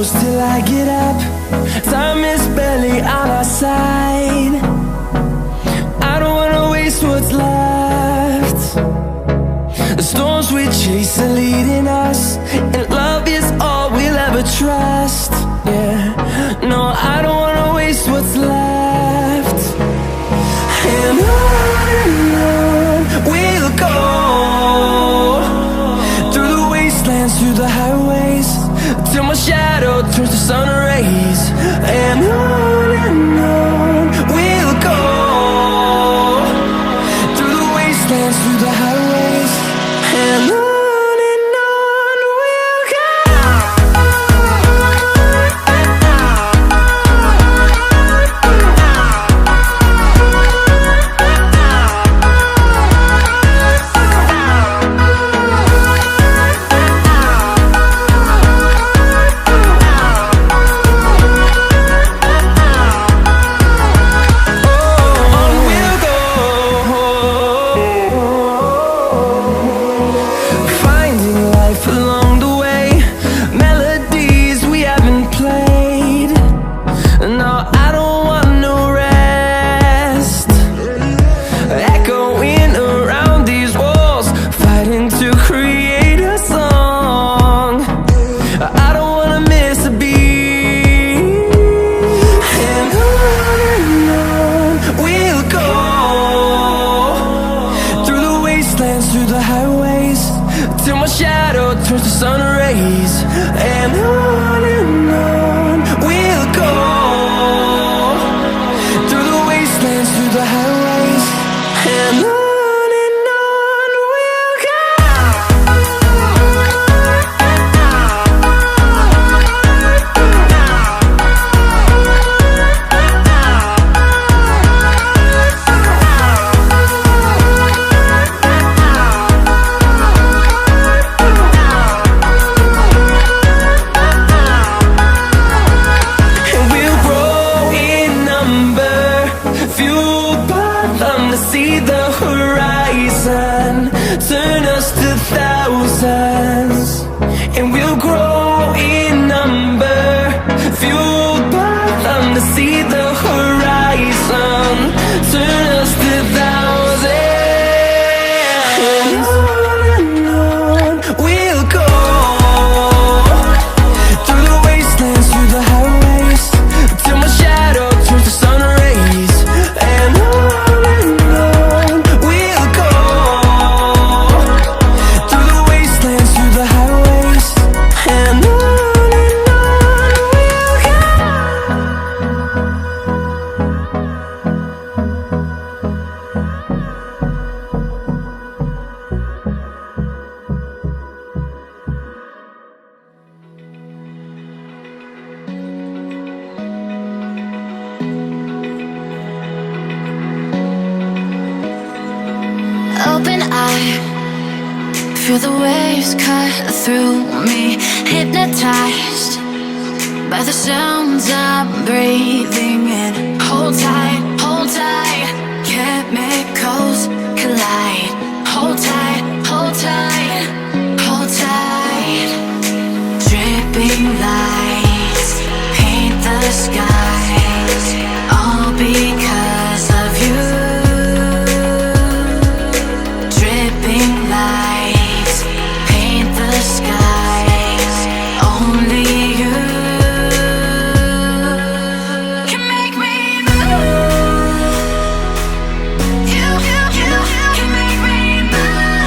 close till I get up. Time is barely on our side. I don't wanna waste what's left. The storms we chase are leading us, and love is all we'll ever trust. Yeah, no, I don't wanna waste what's left. And on we'll go, through the wastelands, through the highways, till my shadow turns to sun rays. And on we'll go, through the wastelands, through the highways, and on we'll go. Through the highways, till my shadow turns to sun rays. And on we'll go, through the wastelands, through the highways, and on we'll go. See the horizon, turn us to thousands, and we'll grow in number, fueled by them. To see the horizon, turn us to thousands, and on we'll go, through the wastelands, through the highways, till my shadow turns to sun rays. And open eye, feel the waves cut through me, hypnotized by the sounds I'm breathing in. Hold tight, chemicals collide. Hold tight, hold tight, hold tight. Dripping lights paint the skies, all because of you. Lights paint the skies, only you can make me move. You can make me move.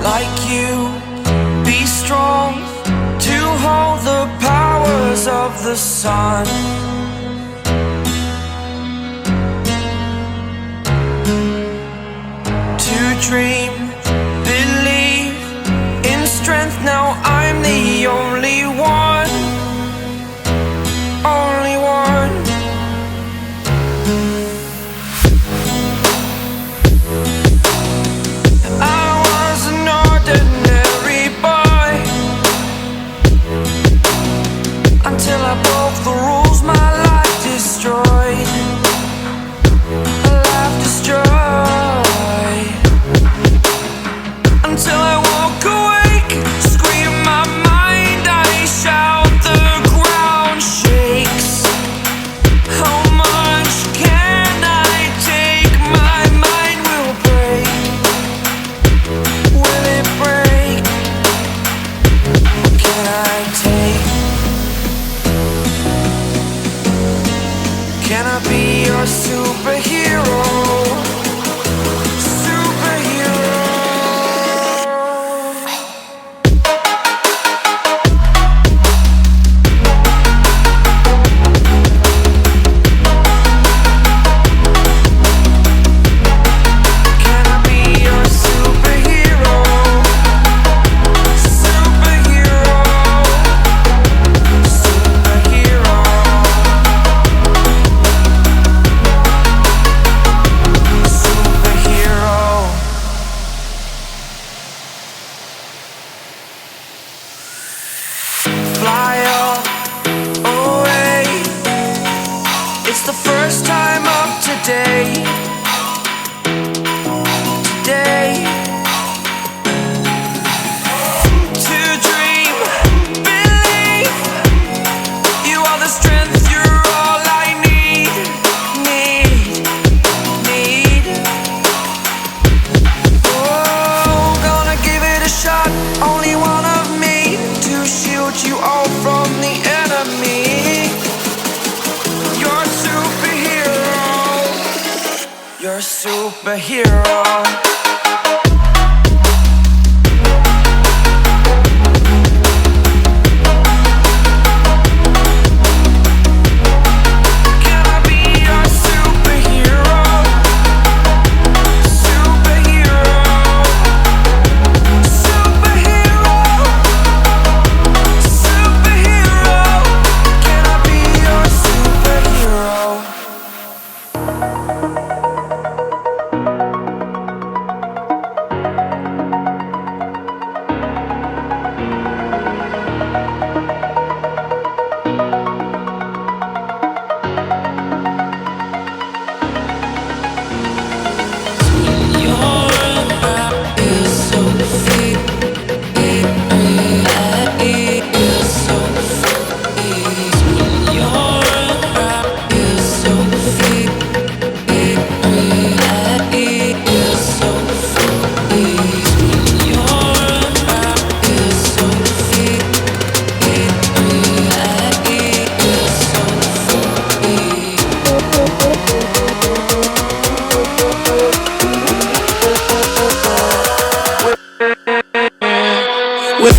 like you, be strong to hold the powers of the sun. To dream, believe in strength. Now I'm the only one, only one. I was an ordinary boy until I broke the rules. My life destroyed, a life destroyed. Until I walk awake, scream my mind, I shout, the ground shakes. How much can I take? My mind will break. Will it break? Can I take? Can I be your superhero? Fly away. It's the first time of today. Today. To dream, believe. You are the strength, you're all I need. Need. Oh, gonna give it a shot. Only one of me to shield you all from the enemy. You're a superhero. You're a superhero. Can I be your superhero? Superhero. Superhero. Superhero. Can I be your superhero? With